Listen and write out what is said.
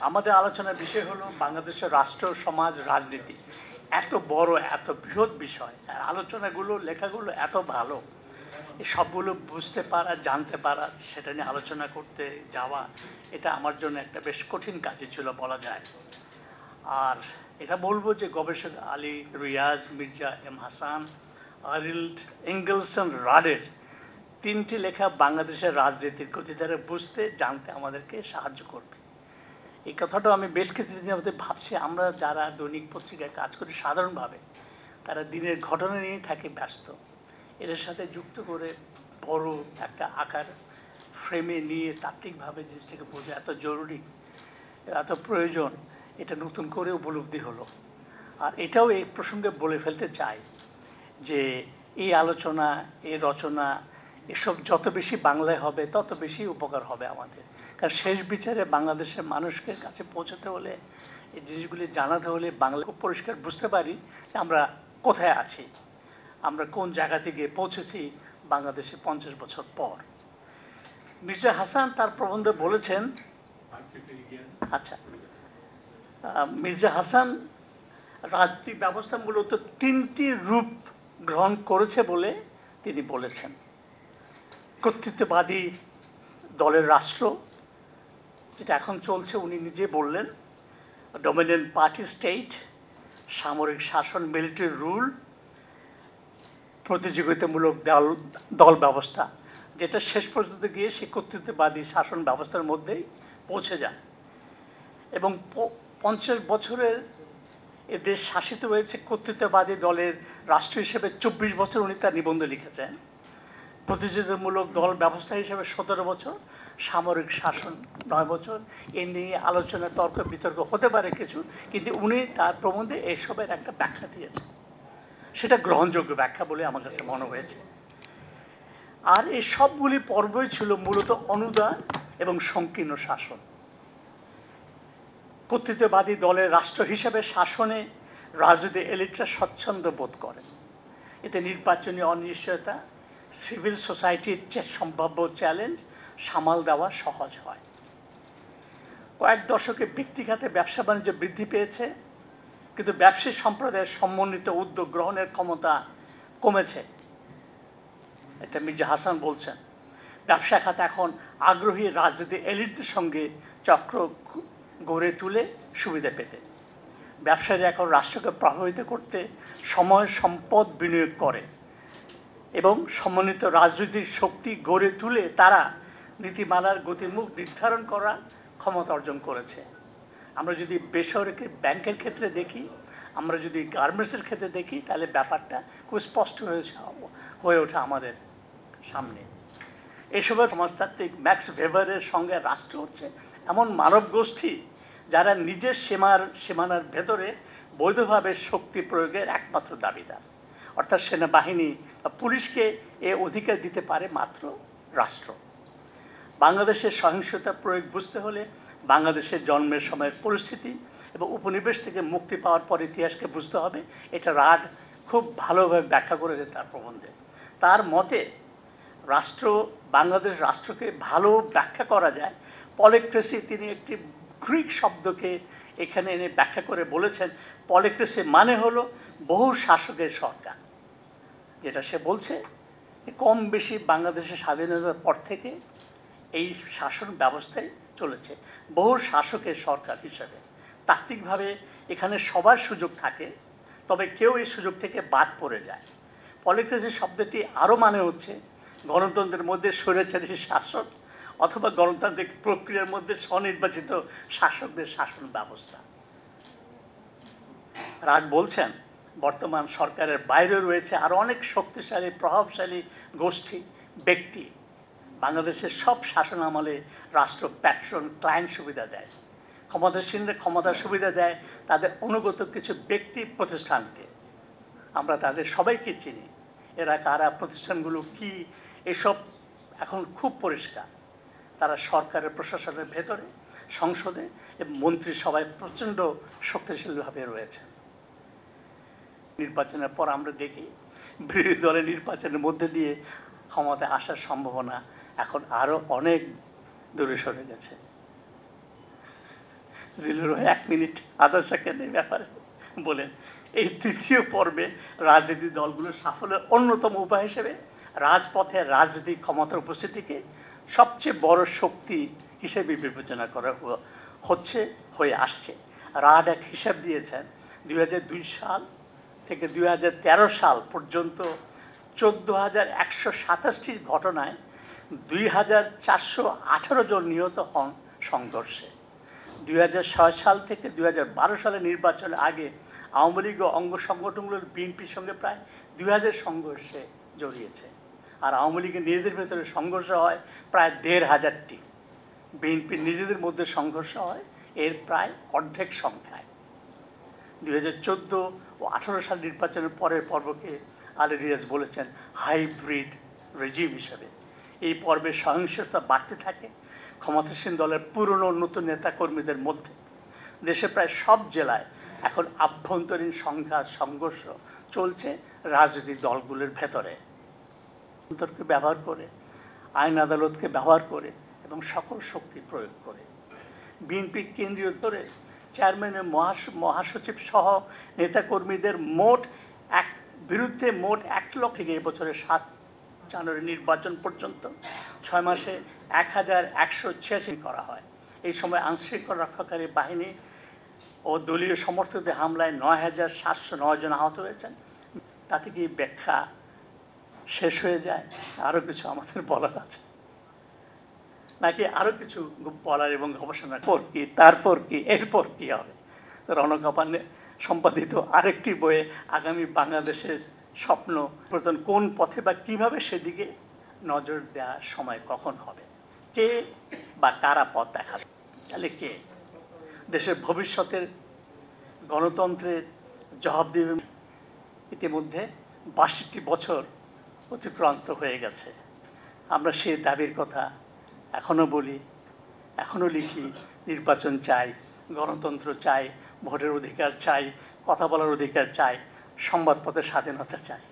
আমাদের আলোচনার বিষয় হলো বাংলাদেশের রাষ্ট্র সমাজ রাজনীতি। এত বড় এত বৃহৎ বিষয়, আর আলোচনাগুলো লেখাগুলো এত ভালো, এই সবগুলো বুঝতে পারা জানতে পারা সেটা নিয়ে আলোচনা করতে যাওয়া এটা আমার জন্য একটা বেশ কঠিন কাজই ছিল বলা যায়। আর এটা বলবো যে গবেষক আলী রিয়াজ, মির্জা এম হাসান, আরিল্ড এঙ্গেলসন রাডের তিনটি লেখা বাংলাদেশের রাজনীতির গতিধারা বুঝতে জানতে আমাদেরকে সাহায্য করবে। এই কথাটা আমি বেশ কিছুদিনের মধ্যে ভাবছি, আমরা যারা দৈনিক পত্রিকায় কাজ করি সাধারণভাবে তারা দিনের ঘটনা নিয়ে থাকে ব্যস্ত, এদের সাথে যুক্ত করে বড় একটা আকার ফ্রেমে নিয়ে তাত্ত্বিকভাবে জিনিসটাকে বোঝা এত জরুরি, এত প্রয়োজন, এটা নতুন করে উপলব্ধি হলো। আর এটাও এই প্রসঙ্গে বলে ফেলতে চাই যে এই আলোচনা, এই রচনা, এসব যত বেশি বাংলায় হবে তত বেশি উপকার হবে আমাদের। কারণ শেষ বিচারে বাংলাদেশের মানুষকে কাছে পৌঁছাতে হলে, এই জিনিসগুলি জানাতে হলে বাংলা খুব পরিষ্কার বুঝতে পারি যে আমরা কোথায় আছি, আমরা কোন জায়গা থেকে পৌঁছেছি বাংলাদেশে 50 বছর পর। মির্জা হাসান তার প্রবন্ধে বলেছেন, আচ্ছা, মির্জা হাসান রাজনৈতিক ব্যবস্থা মূলত তিনটি রূপ গ্রহণ করেছে বলে তিনি বলেছেন। কর্তৃত্ববাদী দলের রাষ্ট্র, যেটা এখন চলছে, উনি নিজে বললেন ডমিনেন্ট পার্টি স্টেট, সামরিক শাসন মিলিটারি রুল, প্রতিযোগিতামূলক দল ব্যবস্থা, যেটা শেষ পর্যন্ত গিয়ে সেই কর্তৃত্ববাদী শাসন ব্যবস্থার মধ্যেই পৌঁছে যায়। এবং 50 বছরের এ দেশ শাসিত হয়েছে কর্তৃত্ববাদী দলের রাষ্ট্র হিসেবে 24 বছর উনি তার নিবন্ধে লিখেছেন, প্রতিযোগিতামূলক দল ব্যবস্থা হিসেবে 17 বছর, সামরিক শাসন 9 বছর। এ নিয়ে আলোচনা তর্ক বিতর্ক হতে পারে কিছু, কিন্তু উনি তার প্রবন্ধে এসবের একটা ব্যাখ্যা দিয়েছেন, সেটা গ্রহণযোগ্য ব্যাখ্যা বলে আমার কাছে মনে হয়েছে। আর এই সবগুলি পর্বই ছিল মূলত অনুদান এবং সংকীর্ণ শাসন। কর্তৃত্ববাদী দলের রাষ্ট্র হিসেবে শাসনে রাজনৈতিক এলিটরা স্বচ্ছন্দ বোধ করে, এতে নির্বাচনী অনিশ্চয়তা, সিভিল সোসাইটির সম্ভাব্য চ্যালেঞ্জ সামাল দেওয়া সহজ হয়। কয়েক দশকে ব্যক্তিগত ব্যবসা বাণিজ্য বৃদ্ধি পেয়েছে, কিন্তু ব্যবসায়ী সম্প্রদায়ের সমন্বিত উদ্যোগ গ্রহণের ক্ষমতা কমেছে, এটা মির্জা হাসান বলছেন। ব্যবসা খাত এখন আগ্রহী রাজনৈতিক এলিটদের সঙ্গে চক্র গড়ে তুলে সুবিধা পেতে। ব্যবসায়ীরা এখন রাষ্ট্রকে প্রভাবিত করতে সময় সম্পদ বিনিয়োগ করে এবং সমন্বিত রাজনৈতিক শক্তি গড়ে তুলে তারা নীতিমালার গতিমুখ নির্ধারণ করার ক্ষমতা অর্জন করেছে। আমরা যদি বেসরকারি ব্যাংকের ক্ষেত্রে দেখি, আমরা যদি গার্মেন্টসের ক্ষেত্রে দেখি, তাহলে ব্যাপারটা খুব স্পষ্ট হয়ে ওঠে আমাদের সামনে। এসবের সমাজতাত্ত্বিক ম্যাক্স ভেবারের সঙ্গে রাষ্ট্র হচ্ছে এমন মানব গোষ্ঠী যারা নিজের সীমানার ভেতরে বৈধভাবে শক্তি প্রয়োগের একমাত্র দাবিদার, অর্থাৎ সেনাবাহিনী বা পুলিশকে এ অধিকার দিতে পারে মাত্র রাষ্ট্র। বাংলাদেশের সহিংসতা প্রয়োগ বুঝতে হলে বাংলাদেশের জন্মের সময়ের পরিস্থিতি এবং উপনিবেশ থেকে মুক্তি পাওয়ার পর ইতিহাসকে বুঝতে হবে। এটা রাড খুব ভালোভাবে ব্যাখ্যা করেছে তার প্রবন্ধে। তার মতে বাংলাদেশ রাষ্ট্রকে ভালো ব্যাখ্যা করা যায় পলিক্রেসি। তিনি একটি গ্রিক শব্দকে এখানে এনে ব্যাখ্যা করে বলেছেন, পলিক্রেসি মানে হলো বহু শাসকের সরকার। যেটা সে বলছে কম বেশি বাংলাদেশের স্বাধীনতার পর থেকে এই শাসন ব্যবস্থায় চলেছে বহু শাসকের সরকার হিসাবে। তাত্ত্বিকভাবে এখানে সবার সুযোগ থাকে, তবে কেউ এই সুযোগ থেকে বাদ পড়ে যায়। পলিক্রেসি শব্দটি আরও মানে হচ্ছে গণতন্ত্রের মধ্যে স্বৈরাচারী শাসক অথবা গণতান্ত্রিক প্রক্রিয়ার মধ্যে স্বনির্বাচিত শাসকদের শাসন ব্যবস্থা। রাগ বলছেন বর্তমান সরকারের বাইরে রয়েছে আরো অনেক শক্তিশালী প্রভাবশালী গোষ্ঠী ব্যক্তি। বাংলাদেশের সব শাসন আমলে রাষ্ট্র প্যাট্রন ক্লায়েন্ট সুবিধা দেয়, ক্ষমতাসীনরা ক্ষমতার সুবিধা দেয় তাদের অনুগত কিছু ব্যক্তি প্রতিষ্ঠানকে। আমরা তাদের সবাইকে চিনি, এরা কারা, প্রতিষ্ঠানগুলো কি, এসব এখন খুব পরিষ্কার। তারা সরকারের প্রশাসনের ভেতরে, সংসদে এবং মন্ত্রিসভায় প্রচণ্ড শক্তিশালীভাবে রয়েছে। নির্বাচনের পর আমরা দেখি বিরোধী দলের নির্বাচনের মধ্যে দিয়ে ক্ষমতায় আসার সম্ভাবনা এখন আরো অনেক দূরে সরে গেছে। জিলুর ভাই 1 মিনিট আধা সেকেন্ডের ব্যাপারে বলেন। এই তৃতীয় পর্বে রাজনীতি দলগুলোর সাফল্যের অন্যতম উপায় হিসেবে রাজপথে রাজনৈতিক ক্ষমতার উপস্থিতিকে সবচেয়ে বড় শক্তি হিসেবে বিবেচনা করা হয়ে আসছে। রাড এক হিসাব দিয়েছেন 2002 সাল থেকে 2013 সাল পর্যন্ত 14,127টি ঘটনায় 2,418 জন নিহত হন সংঘর্ষে। 2006 সাল থেকে 2012 সালের নির্বাচনের আগে আওয়ামী লীগ ও অঙ্গ সংগঠনগুলোর বিএনপির সঙ্গে প্রায় 2000 সংঘর্ষে জড়িয়েছে। আর আওয়ামী লীগের নিজেদের ভেতরে সংঘর্ষ হয় প্রায় 1,500টি। বিএনপির নিজেদের মধ্যে সংঘর্ষ হয় এর প্রায় অর্ধেক সংখ্যায়। 2014 ও 18 সাল নির্বাচনের পরের পর্বকে আলী রিয়াজ বলেছেন হাইব্রিড রেজিম হিসেবে। এই পর্বে সহিংসতা বাড়তে থাকে ক্ষমতাসীন দলের পুরনো নতুন নেতাকর্মীদের মধ্যে। দেশে প্রায় সব জেলায় এখন আভ্যন্তরীণ সংঘাত সংঘর্ষ চলছে রাজনৈতিক দলগুলোর ভেতরে। ব্যবহার করে, আইন আদালতকে ব্যবহার করে এবং সকল শক্তি প্রয়োগ করে বিএনপি কেন্দ্রীয় ধরে চেয়ারম্যানের মহাসচিব সহ নেতাকর্মীদের বিরুদ্ধে মোট 1 লক্ষ থেকে এবছরের 7 জানুয়ারি নির্বাচন পর্যন্ত 6 মাসে 1,186 করা হয়। এই সময় আইনশৃঙ্খলা রক্ষাকারী বাহিনী ও দলীয় সমর্থকদের হামলায় 9,709 জন আহত হয়েছেন। তাতে কি ব্যাখ্যা শেষ হয়ে যায়? আরও কিছু আমাদের বলার আছে নাকি আরো কিছু বলার এবং গবেষণার পর কি, তারপর কি, এরপর কি হবে? রওনক আপানে সম্পাদিত আরেকটি বইয়ে আগামী বাংলাদেশের স্বপ্ন কোন পথে বা কিভাবে সেদিকে নজর দেওয়ার সময় কখন হবে, কে বা কারা পথ দেখাবে, তাহলে কে দেশের ভবিষ্যতের গণতন্ত্রের জবাব দেবে? ইতিমধ্যে 62 বছর অতিক্রান্ত হয়ে গেছে। আমরা সে দাবির কথা এখনো বলি, এখনো লিখি। নির্বাচন চাই, গণতন্ত্র চাই, ভোটের অধিকার চাই, কথা বলার অধিকার চাই, সংবাদপত্রের স্বাধীনতা চাই।